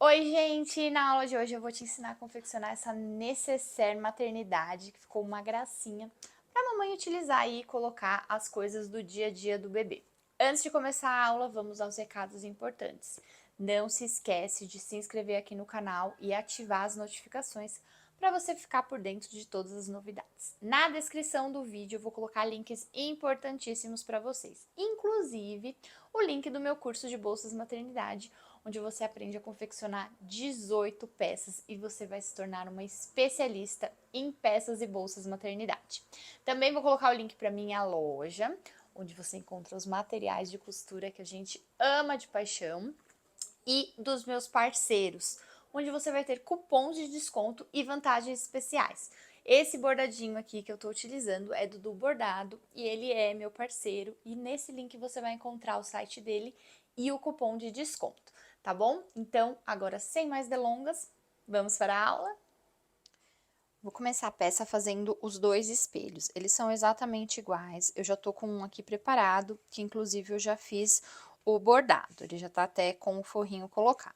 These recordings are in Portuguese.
Oi, gente! Na aula de hoje eu vou te ensinar a confeccionar essa necessaire maternidade, que ficou uma gracinha, para a mamãe utilizar aí e colocar as coisas do dia a dia do bebê. Antes de começar a aula, vamos aos recados importantes. Não se esquece de se inscrever aqui no canal e ativar as notificações para você ficar por dentro de todas as novidades. Na descrição do vídeo eu vou colocar links importantíssimos para vocês, inclusive o link do meu curso de bolsas maternidade, onde você aprende a confeccionar 18 peças e você vai se tornar uma especialista em peças e bolsas maternidade. Também vou colocar o link para minha loja, onde você encontra os materiais de costura que a gente ama de paixão, e dos meus parceiros, onde você vai ter cupons de desconto e vantagens especiais. Esse bordadinho aqui que eu tô utilizando é do Du Bordado e ele é meu parceiro, e nesse link você vai encontrar o site dele e o cupom de desconto, tá bom? Então, agora sem mais delongas, vamos para a aula? Vou começar a peça fazendo os dois espelhos. Eles são exatamente iguais. Eu já tô com um aqui preparado, que inclusive eu já fiz o bordado. Ele já tá até com o forrinho colocado.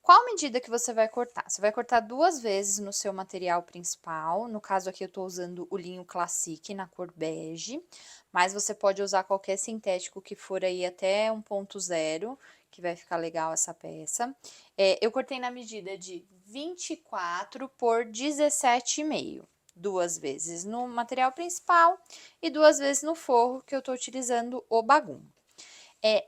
Qual medida que você vai cortar? Você vai cortar 2 vezes no seu material principal. No caso aqui eu tô usando o linho Classic na cor bege, mas você pode usar qualquer sintético que for aí até 1.0, que vai ficar legal essa peça. Eu cortei na medida de 24 por 17,5, 2 vezes no material principal e 2 vezes no forro, que eu tô utilizando o bagum.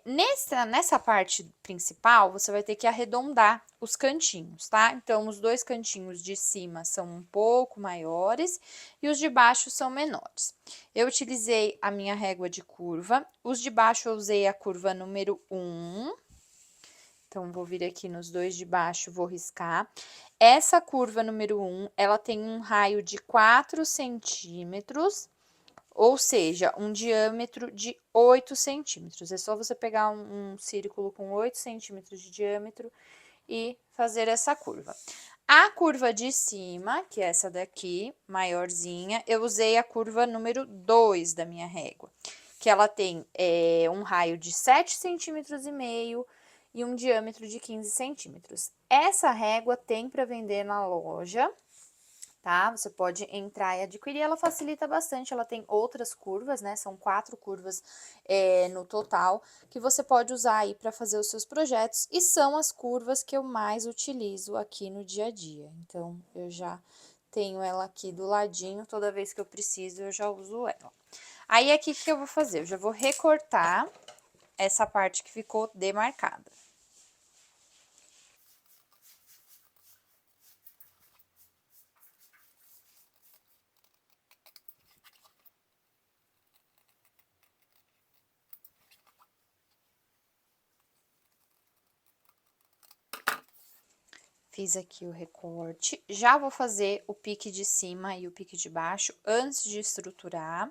Nessa parte principal, você vai ter que arredondar os cantinhos, tá? Então, os 2 cantinhos de cima são um pouco maiores e os de baixo são menores. Eu utilizei a minha régua de curva, os de baixo eu usei a curva número 1. Então, vou vir aqui nos 2 de baixo, vou riscar. Essa curva número 1, ela tem um raio de 4 centímetros, ou seja, um diâmetro de 8 centímetros. É só você pegar um círculo com 8 centímetros de diâmetro e fazer essa curva. A curva de cima, que é essa daqui, maiorzinha, eu usei a curva número 2 da minha régua, que ela tem um raio de 7,5 centímetros e um diâmetro de 15 centímetros. Essa régua tem para vender na loja, tá? Você pode entrar e adquirir, ela facilita bastante, ela tem outras curvas, né? São 4 curvas no total, que você pode usar aí para fazer os seus projetos, e são as curvas que eu mais utilizo aqui no dia a dia. Então, eu já tenho ela aqui do ladinho, toda vez que eu preciso, eu já uso ela. Aí, aqui, o que eu vou fazer? Eu já vou recortar essa parte que ficou demarcada. Fiz aqui o recorte, já vou fazer o pique de cima e o pique de baixo antes de estruturar.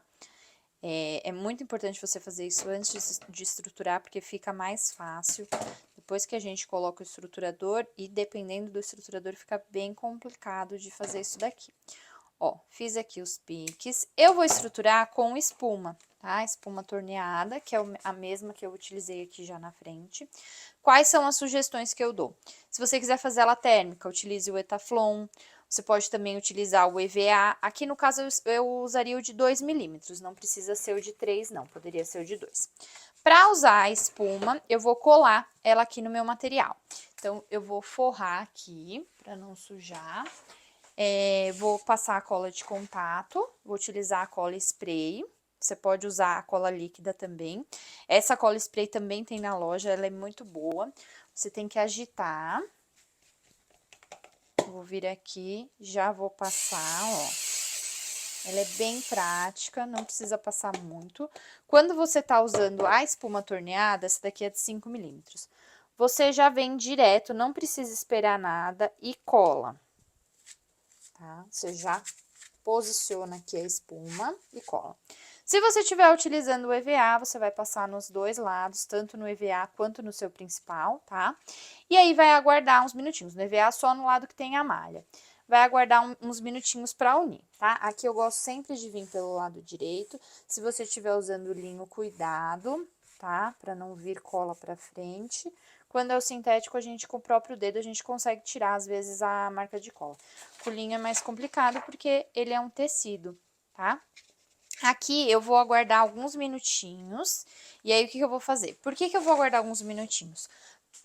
É muito importante você fazer isso antes de estruturar, porque fica mais fácil depois que a gente coloca o estruturador, e dependendo do estruturador fica bem complicado de fazer isso daqui. Ó, fiz aqui os piques. Eu vou estruturar com espuma, tá? Espuma torneada, que é a mesma que eu utilizei aqui já na frente. Quais são as sugestões que eu dou? Se você quiser fazer ela térmica, utilize o Etaflon. Você pode também utilizar o EVA. Aqui, no caso, eu usaria o de 2 milímetros. Não precisa ser o de 3, não. Poderia ser o de 2. Para usar a espuma, eu vou colar ela aqui no meu material. Então, eu vou forrar aqui, para não sujar. Vou passar a cola de contato, vou utilizar a cola spray. Você pode usar a cola líquida também. Essa cola spray também tem na loja, ela é muito boa. Você tem que agitar. Vou vir aqui, já vou passar, ó. Ela é bem prática, não precisa passar muito. Quando você tá usando a espuma torneada, essa daqui é de 5 milímetros. Você já vem direto, não precisa esperar nada e cola. Tá? Você já posiciona aqui a espuma e cola. Se você estiver utilizando o EVA, você vai passar nos 2 lados, tanto no EVA quanto no seu principal, tá? E aí, vai aguardar uns minutinhos. No EVA, só no lado que tem a malha. Vai aguardar uns minutinhos para unir, tá? Aqui eu gosto sempre de vir pelo lado direito. Se você estiver usando o linho, cuidado, tá? Para não vir cola para frente. Quando é o sintético, a gente com o próprio dedo, a gente consegue tirar, às vezes, a marca de cola. Com linho é mais complicado, porque ele é um tecido, tá? Aqui eu vou aguardar alguns minutinhos, e aí o que eu vou fazer? Por que eu vou aguardar alguns minutinhos?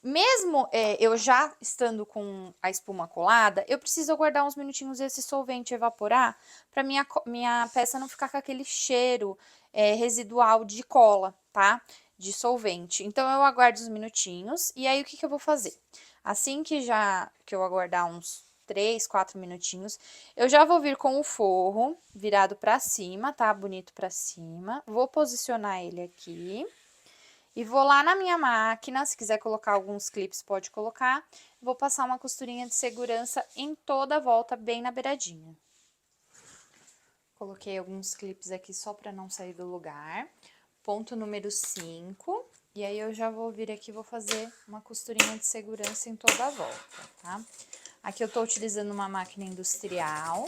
Mesmo eu já estando com a espuma colada, eu preciso aguardar uns minutinhos esse solvente evaporar, para minha peça não ficar com aquele cheiro residual de cola, tá? De solvente. Então, eu aguardo uns minutinhos, e aí o que eu vou fazer? Assim que eu aguardar uns 3, 4 minutinhos, eu já vou vir com o forro virado para cima, tá? Bonito para cima. Vou posicionar ele aqui. E vou lá na minha máquina, se quiser colocar alguns clipes, pode colocar. Vou passar uma costurinha de segurança em toda a volta, bem na beiradinha. Coloquei alguns clipes aqui só para não sair do lugar. Ponto número 5. E aí, eu já vou vir aqui e vou fazer uma costurinha de segurança em toda a volta, tá? Aqui eu tô utilizando uma máquina industrial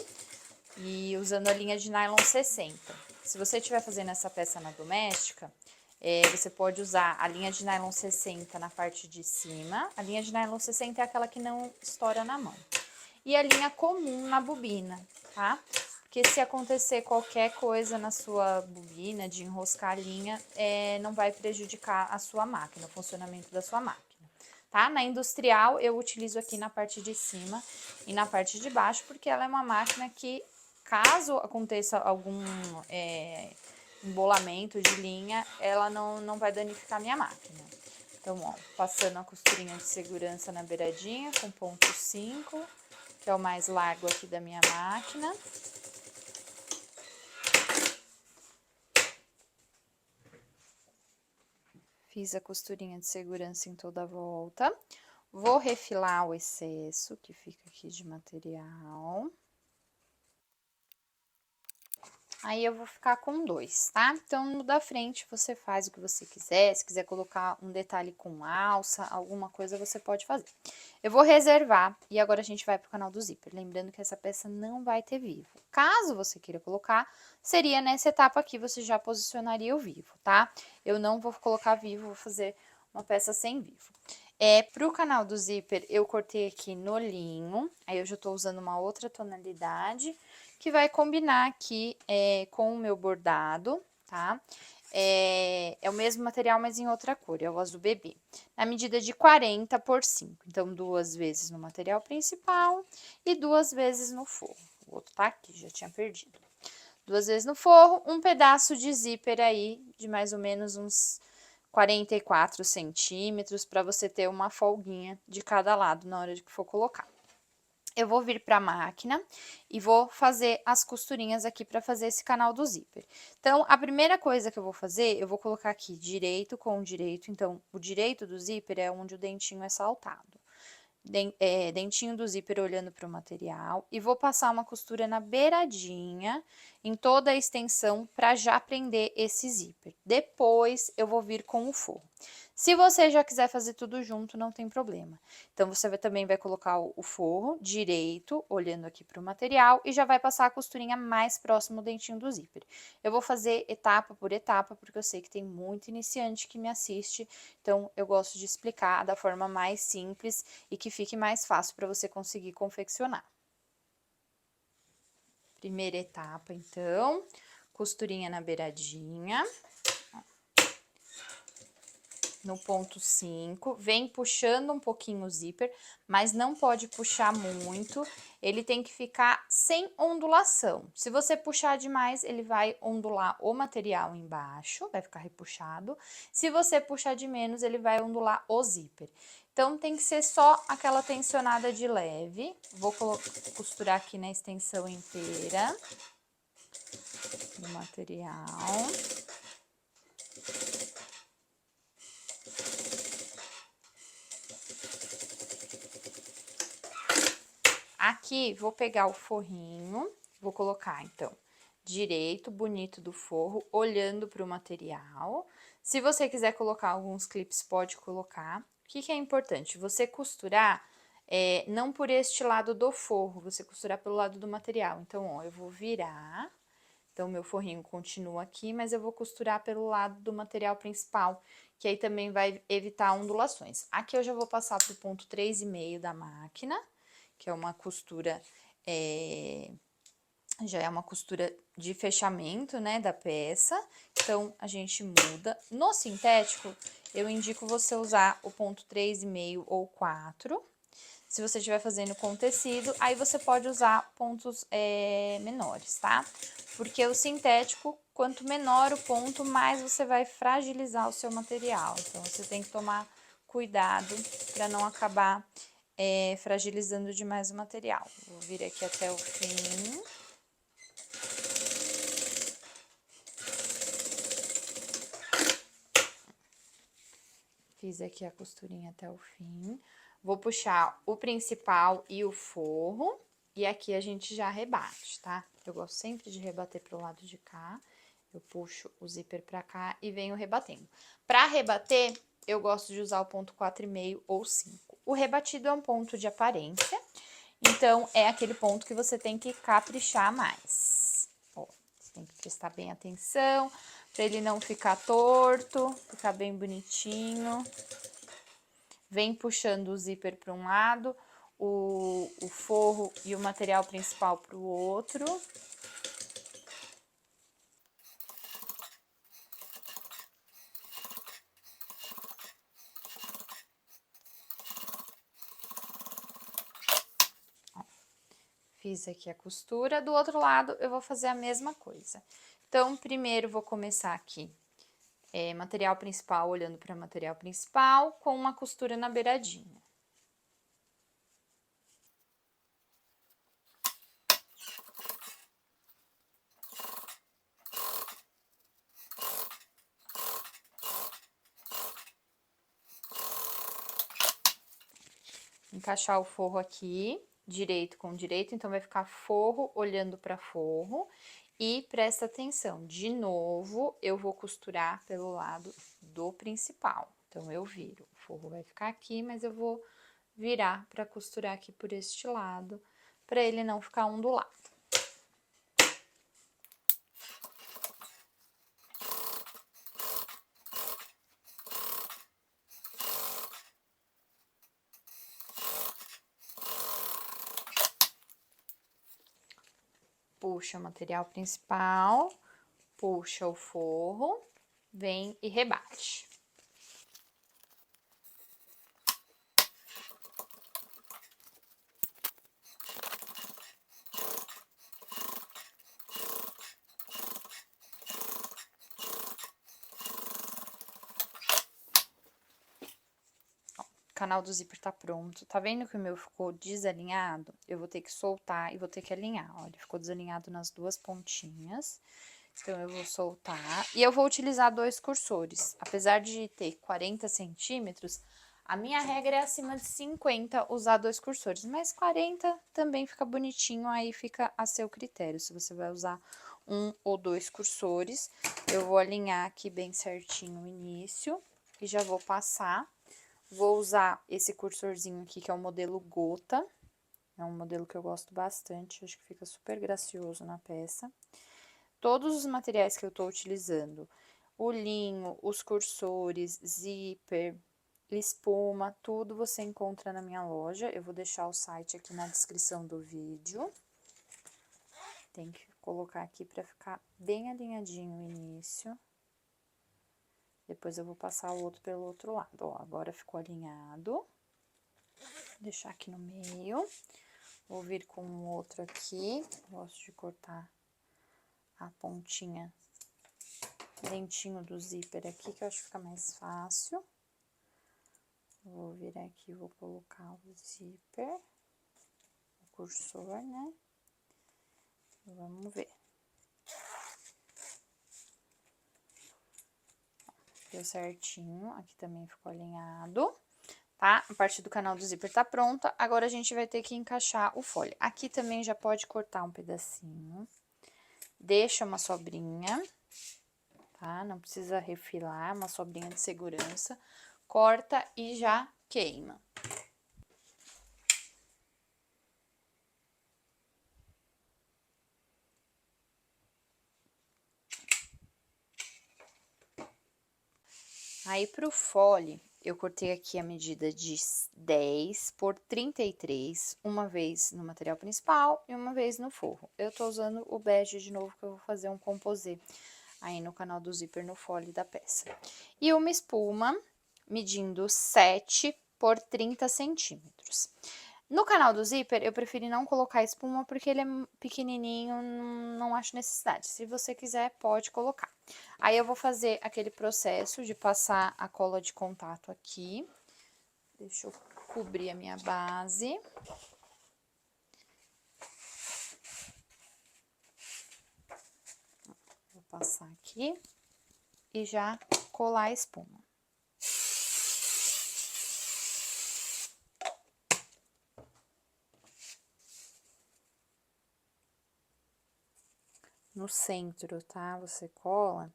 e usando a linha de nylon 60. Se você estiver fazendo essa peça na doméstica, você pode usar a linha de nylon 60 na parte de cima. A linha de nylon 60 é aquela que não estoura na mão. E a linha comum na bobina, tá? Porque se acontecer qualquer coisa na sua bobina de enroscar a linha, não vai prejudicar a sua máquina, o funcionamento da sua máquina. Tá? Na industrial, eu utilizo aqui na parte de cima e na parte de baixo, porque ela é uma máquina que, caso aconteça algum embolamento de linha, ela não vai danificar a minha máquina. Então, ó, passando a costurinha de segurança na beiradinha com ponto 5, que é o mais largo aqui da minha máquina. Fiz a costurinha de segurança em toda a volta. Vou refilar o excesso que fica aqui de material. Aí, eu vou ficar com 2, tá? Então, no da frente, você faz o que você quiser. Se quiser colocar um detalhe com alça, alguma coisa, você pode fazer. Eu vou reservar e agora a gente vai pro canal do zíper. Lembrando que essa peça não vai ter vivo. Caso você queira colocar, seria nessa etapa aqui, você já posicionaria o vivo, tá? Eu não vou colocar vivo, vou fazer uma peça sem vivo. Pro canal do zíper, eu cortei aqui no linho. Aí, eu já tô usando uma outra tonalidade, que vai combinar aqui com o meu bordado, tá? É o mesmo material, mas em outra cor, é o azul bebê. Na medida de 40 por 5. Então, 2 vezes no material principal e 2 vezes no forro. O outro tá aqui, já tinha perdido. 2 vezes no forro, um pedaço de zíper aí, de mais ou menos uns 44 centímetros, para você ter uma folguinha de cada lado na hora de que for colocar. Eu vou vir para a máquina e vou fazer as costurinhas aqui para fazer esse canal do zíper. Então, a primeira coisa que eu vou fazer, eu vou colocar aqui direito com direito. Então, o direito do zíper é onde o dentinho é saltado. Dentinho do zíper olhando para o material. E vou passar uma costura na beiradinha, em toda a extensão, para já prender esse zíper. Depois, eu vou vir com o forro. Se você já quiser fazer tudo junto, não tem problema. Então, você também vai colocar o forro direito, olhando aqui para o material, e já vai passar a costurinha mais próximo do dentinho do zíper. Eu vou fazer etapa por etapa, porque eu sei que tem muito iniciante que me assiste, então eu gosto de explicar da forma mais simples e que fique mais fácil para você conseguir confeccionar. Primeira etapa, então, costurinha na beiradinha. No ponto 5, vem puxando um pouquinho o zíper, mas não pode puxar muito, ele tem que ficar sem ondulação. Se você puxar demais, ele vai ondular o material embaixo, vai ficar repuxado. Se você puxar de menos, ele vai ondular o zíper. Então, tem que ser só aquela tensionada de leve. Vou costurar aqui na extensão inteira do material. Aqui, vou pegar o forrinho, vou colocar, então, direito, bonito do forro, olhando para o material. Se você quiser colocar alguns clipes, pode colocar. O que é importante? Você costurar, não por este lado do forro, você costurar pelo lado do material. Então, ó, eu vou virar, Então, meu forrinho continua aqui, mas eu vou costurar pelo lado do material principal, que aí também vai evitar ondulações. Aqui eu já vou passar pro ponto 3,5 da máquina, que é uma costura, já é uma costura de fechamento, né, da peça. Então, a gente muda. No sintético, eu indico você usar o ponto 3,5 ou 4. Se você estiver fazendo com tecido, aí você pode usar pontos menores, tá? Porque o sintético, quanto menor o ponto, mais você vai fragilizar o seu material. Então, você tem que tomar cuidado para não acabar fragilizando demais o material. Vou vir aqui até o fim. Fiz aqui a costurinha até o fim. Vou puxar o principal e o forro. E aqui a gente já rebate, tá? Eu gosto sempre de rebater pro lado de cá. Eu puxo o zíper pra cá e venho rebatendo. Pra rebater, eu gosto de usar o ponto 4,5 ou 5. O rebatido é um ponto de aparência. Então, é aquele ponto que você tem que caprichar mais. Ó, você tem que prestar bem atenção, para ele não ficar torto, ficar bem bonitinho. Vem puxando o zíper para um lado, o forro e o material principal para o outro. Fiz aqui a costura, do outro lado eu vou fazer a mesma coisa. Então, primeiro vou começar aqui, material principal olhando para material principal, com uma costura na beiradinha. Encaixar o forro aqui, direito com direito, então vai ficar forro olhando para forro. E presta atenção, de novo, eu vou costurar pelo lado do principal. Então, eu viro, o forro vai ficar aqui, mas eu vou virar para costurar aqui por este lado, para ele não ficar ondulado. Puxa o material principal, puxa o forro, vem e rebate. O canal do zíper tá pronto. Tá vendo que o meu ficou desalinhado? Eu vou ter que soltar e vou ter que alinhar. Ó, ele ficou desalinhado nas duas pontinhas. Então, eu vou soltar. E eu vou utilizar 2 cursores. Apesar de ter 40 centímetros, a minha regra é acima de 50 usar 2 cursores. Mas 40 também fica bonitinho, aí fica a seu critério. Se você vai usar 1 ou 2 cursores, eu vou alinhar aqui bem certinho o início. E já vou passar. Vou usar esse cursorzinho aqui, que é o modelo Gota. É um modelo que eu gosto bastante, acho que fica super gracioso na peça. Todos os materiais que eu tô utilizando, o linho, os cursores, zíper, espuma, tudo você encontra na minha loja. Eu vou deixar o site aqui na descrição do vídeo. Tem que colocar aqui pra ficar bem alinhadinho o início. Depois eu vou passar o outro pelo outro lado, ó, agora ficou alinhado. Vou deixar aqui no meio. Vou vir com o outro aqui, gosto de cortar a pontinha dentinho do zíper aqui, que eu acho que fica mais fácil. Vou vir aqui, vou colocar o zíper, o cursor, né? Vamos ver. Deu certinho, aqui também ficou alinhado, tá? A parte do canal do zíper tá pronta, agora a gente vai ter que encaixar o folha. Aqui também já pode cortar um pedacinho, deixa uma sobrinha, tá? Não precisa refilar, uma sobrinha de segurança, corta e já queima. Aí, pro fole, eu cortei aqui a medida de 10 por 33, uma vez no material principal e uma vez no forro. Eu tô usando o bege de novo, que eu vou fazer um composê aí no canal do zíper no fole da peça. E uma espuma medindo 7 por 30 centímetros. No canal do zíper, eu preferi não colocar espuma porque ele é pequenininho, não acho necessidade. Se você quiser, pode colocar. Aí eu vou fazer aquele processo de passar a cola de contato aqui. Deixa eu cobrir a minha base. Vou passar aqui e já colar a espuma. No centro, tá? Você cola.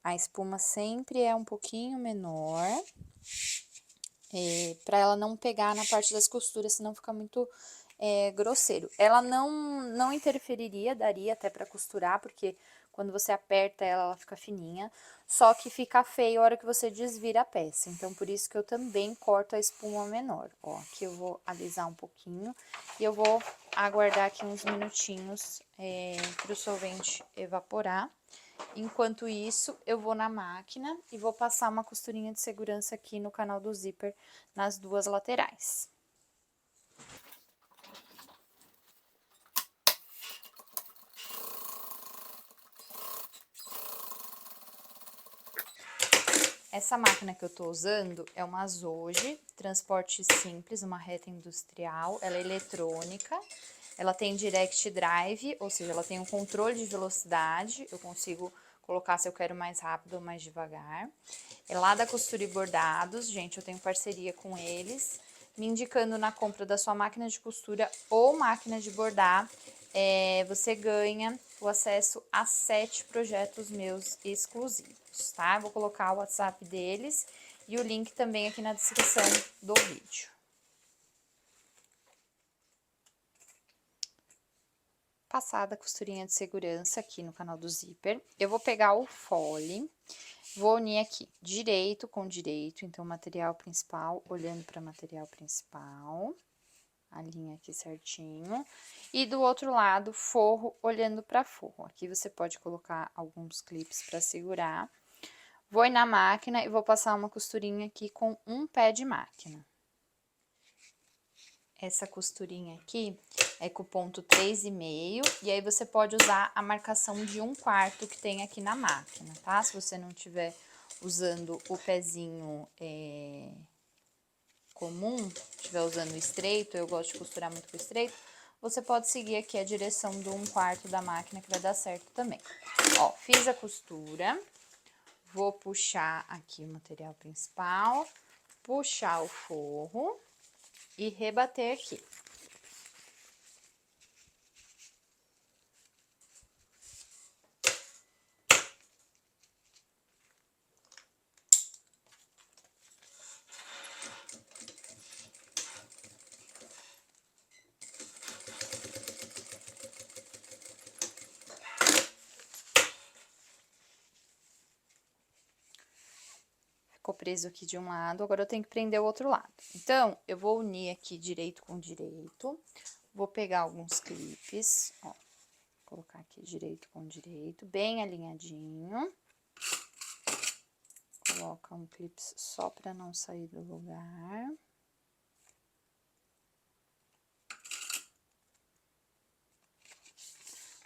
A espuma sempre é um pouquinho menor, para ela não pegar na parte das costuras, senão fica muito grosseiro. Ela não interferiria, daria até para costurar, porque quando você aperta ela, ela fica fininha, só que fica feio a hora que você desvira a peça. Então, por isso que eu também corto a espuma menor. Ó, aqui eu vou alisar um pouquinho e eu vou aguardar aqui uns minutinhos para o solvente evaporar. Enquanto isso, eu vou na máquina e vou passar uma costurinha de segurança aqui no canal do zíper, nas duas laterais. Essa máquina que eu tô usando é uma Zoji, transporte simples, uma reta industrial, ela é eletrônica, ela tem direct drive, ou seja, ela tem um controle de velocidade, eu consigo colocar se eu quero mais rápido ou mais devagar. É lá da Costura e Bordados, gente, eu tenho parceria com eles, me indicando na compra da sua máquina de costura ou máquina de bordar, você ganha o acesso a 7 projetos meus exclusivos, tá? Eu vou colocar o WhatsApp deles e o link também aqui na descrição do vídeo. Passada a costurinha de segurança aqui no canal do zíper, eu vou pegar o fole, vou unir aqui direito com direito, então material principal olhando para material principal, a linha aqui certinho, e do outro lado forro olhando para forro. Aqui você pode colocar alguns clipes para segurar. Vou ir na máquina e vou passar uma costurinha aqui com um pé de máquina. Essa costurinha aqui é com ponto 3,5, e aí você pode usar a marcação de 1/4 que tem aqui na máquina, tá? Se você não tiver usando o pezinho comum, estiver usando estreito, eu gosto de costurar muito com estreito, você pode seguir aqui a direção do 1/4 da máquina que vai dar certo também. Ó, fiz a costura, vou puxar aqui o material principal, puxar o forro e rebater aqui. Ficou preso aqui de um lado, agora eu tenho que prender o outro lado. Então, eu vou unir aqui direito com direito, vou pegar alguns clipes, ó, colocar aqui direito com direito, bem alinhadinho. Coloca um clipe só para não sair do lugar.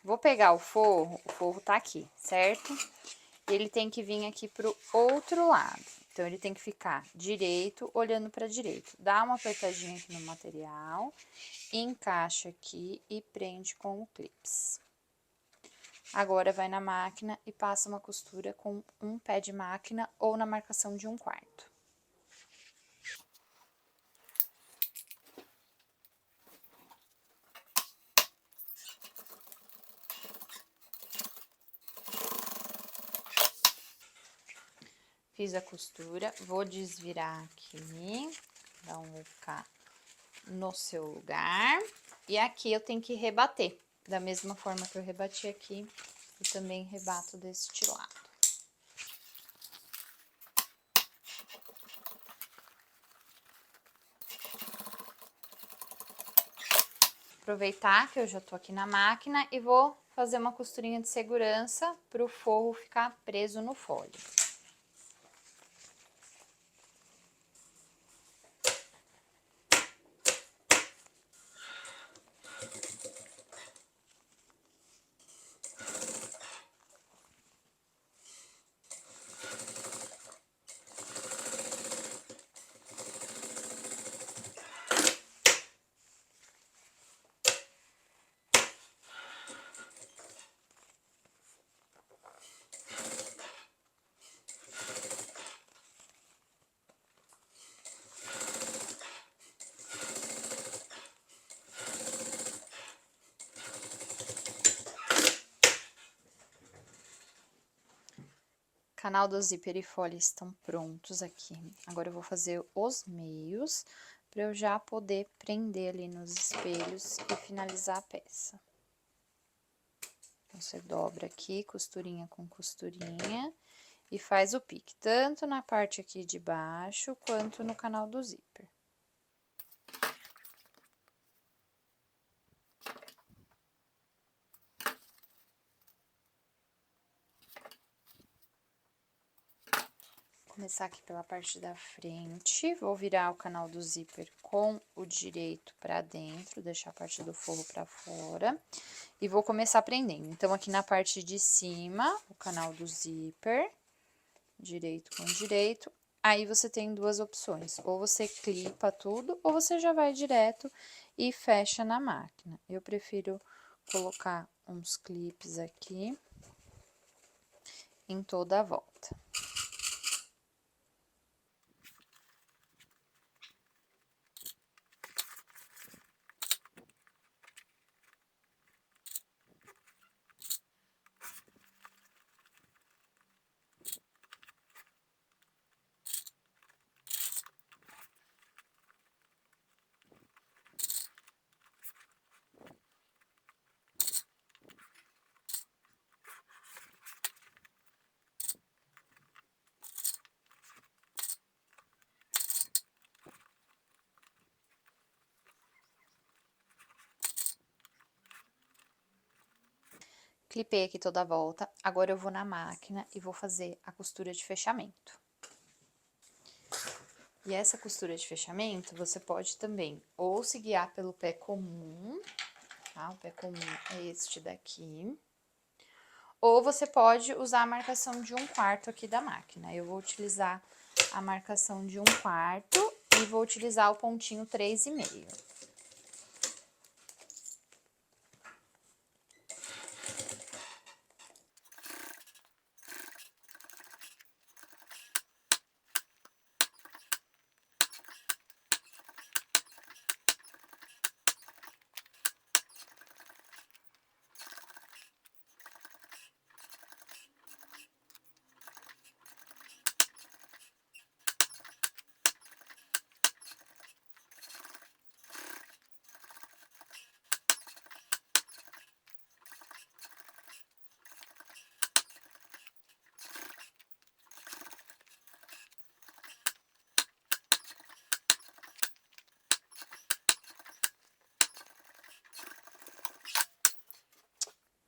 Vou pegar o forro tá aqui, certo? Ele tem que vir aqui pro outro lado. Então, ele tem que ficar direito, olhando para direito. Dá uma apertadinha aqui no material, encaixa aqui e prende com o clips. Agora, vai na máquina e passa uma costura com um pé de máquina ou na marcação de 1/4. Fiz a costura, vou desvirar aqui, cada um vai ficar no seu lugar. E aqui eu tenho que rebater, da mesma forma que eu rebati aqui, eu também rebato deste lado. aproveitar que eu já tô aqui na máquina e vou fazer uma costurinha de segurança para o forro ficar preso no folho. Canal do zíper e folha estão prontos aqui. Agora eu vou fazer os meios para eu já poder prender ali nos espelhos e finalizar a peça. Então, você dobra aqui, costurinha com costurinha, e faz o pique, tanto na parte aqui de baixo, quanto no canal do zíper. Começar aqui pela parte da frente, vou virar o canal do zíper com o direito para dentro, deixar a parte do forro para fora, e vou começar prendendo. Então, aqui na parte de cima, o canal do zíper, direito com direito, aí você tem duas opções, ou você clipa tudo, ou você já vai direto e fecha na máquina. Eu prefiro colocar uns clipes aqui em toda a volta. Clipei aqui toda a volta, agora eu vou na máquina e vou fazer a costura de fechamento. E essa costura de fechamento, você pode também ou se guiar pelo pé comum, tá? O pé comum é este daqui. Ou você pode usar a marcação de 1/4 aqui da máquina. Eu vou utilizar a marcação de 1/4 e vou utilizar o pontinho 3,5.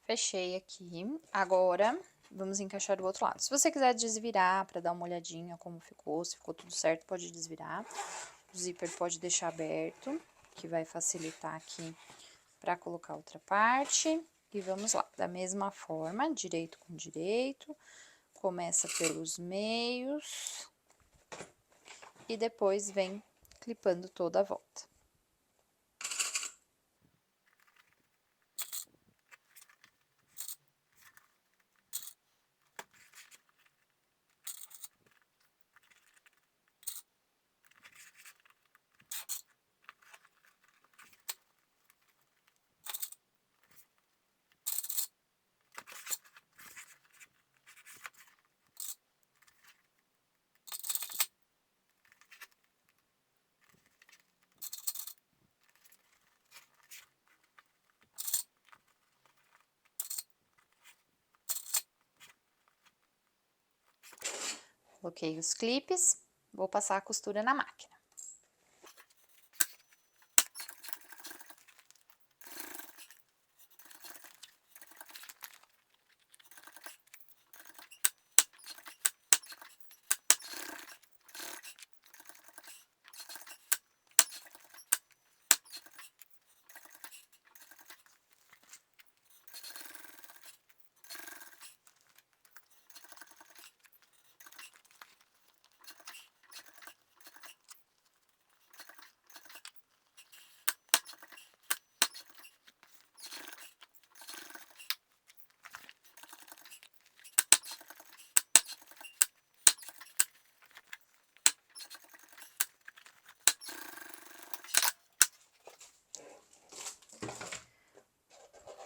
Fechei aqui. Agora, vamos encaixar o outro lado. Se você quiser desvirar para dar uma olhadinha como ficou, se ficou tudo certo, pode desvirar. O zíper pode deixar aberto, que vai facilitar aqui para colocar outra parte. E vamos lá, da mesma forma, direito com direito. Começa pelos meios e depois vem clipando toda a volta. Coloquei os clipes, vou passar a costura na máquina.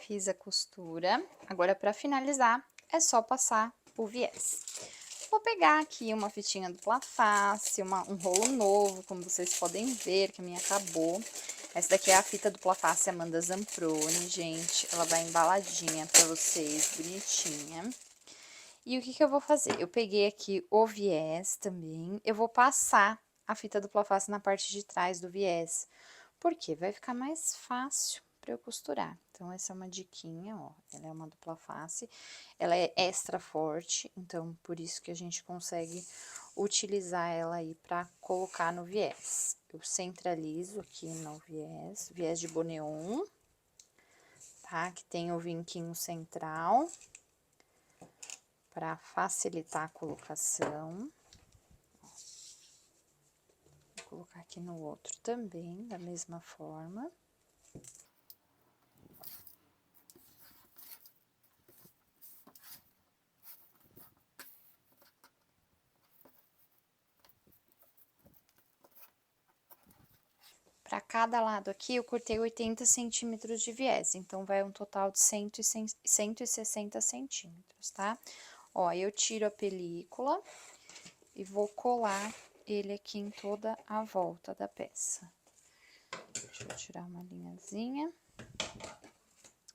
Fiz a costura, agora para finalizar é só passar o viés. Vou pegar aqui uma fitinha dupla face, um rolo novo, como vocês podem ver, que a minha acabou. Essa daqui é a fita dupla face Amanda Zamproni, gente. Ela vai embaladinha pra vocês, bonitinha. E o que eu vou fazer? Eu peguei aqui o viés também. Eu vou passar a fita dupla face na parte de trás do viés. Porque vai ficar mais fácil para eu costurar. Então, essa é uma diquinha, ó. Ela é uma dupla face. Ela é extra forte, então, por isso que a gente consegue utilizar ela aí para colocar no viés. Eu centralizo aqui no viés de Boneon, tá? Que tem o vinquinho central, para facilitar a colocação. Vou colocar aqui no outro também, da mesma forma. Para cada lado aqui, eu cortei 80 centímetros de viés, então vai um total de 160 centímetros, tá? Ó, eu tiro a película e vou colar ele aqui em toda a volta da peça. Deixa eu tirar uma linhazinha.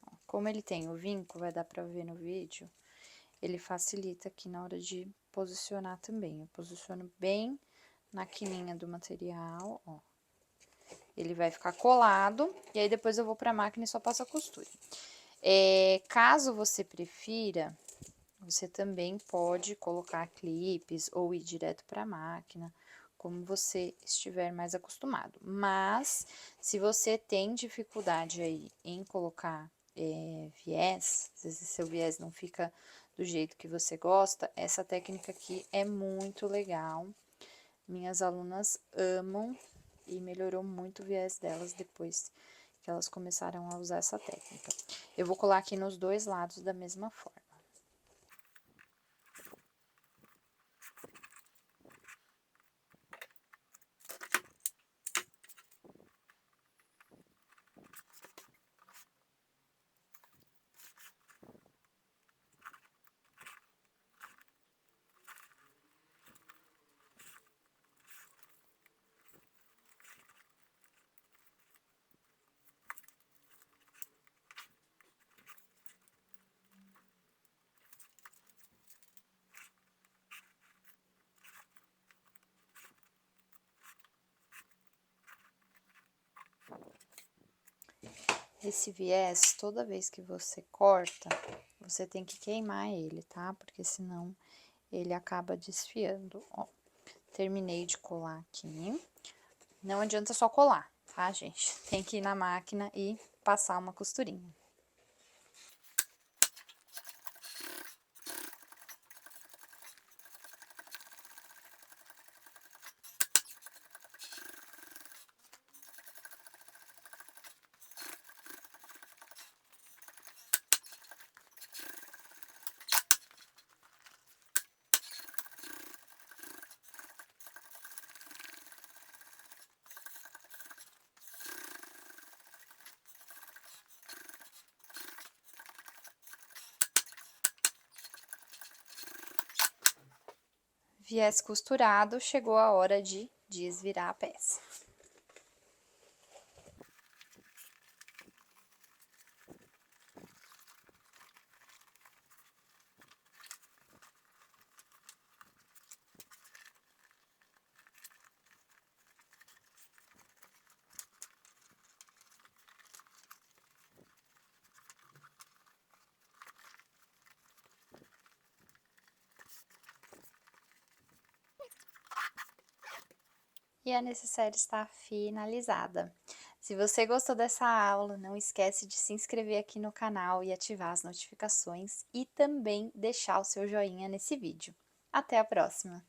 Ó, como ele tem o vinco, vai dar pra ver no vídeo, ele facilita aqui na hora de posicionar também. Eu posiciono bem na quininha do material, ó. Ele vai ficar colado, e aí depois eu vou pra máquina e só passo a costura. Caso você prefira, você também pode colocar clipes ou ir direto pra máquina, como você estiver mais acostumado. Mas, se você tem dificuldade aí em colocar viés, às vezes seu viés não fica do jeito que você gosta, essa técnica aqui é muito legal. Minhas alunas amam e melhorou muito o viés delas depois que elas começaram a usar essa técnica. Eu vou colar aqui nos dois lados da mesma forma. Esse viés, toda vez que você corta, você tem que queimar ele, tá? Porque senão ele acaba desfiando, ó. Terminei de colar aqui. Não adianta só colar, tá, gente? Tem que ir na máquina e passar uma costurinha. Viés costurado, chegou a hora de desvirar a peça. E a necessaire está finalizada. Se você gostou dessa aula, não esquece de se inscrever aqui no canal e ativar as notificações e também deixar o seu joinha nesse vídeo. Até a próxima!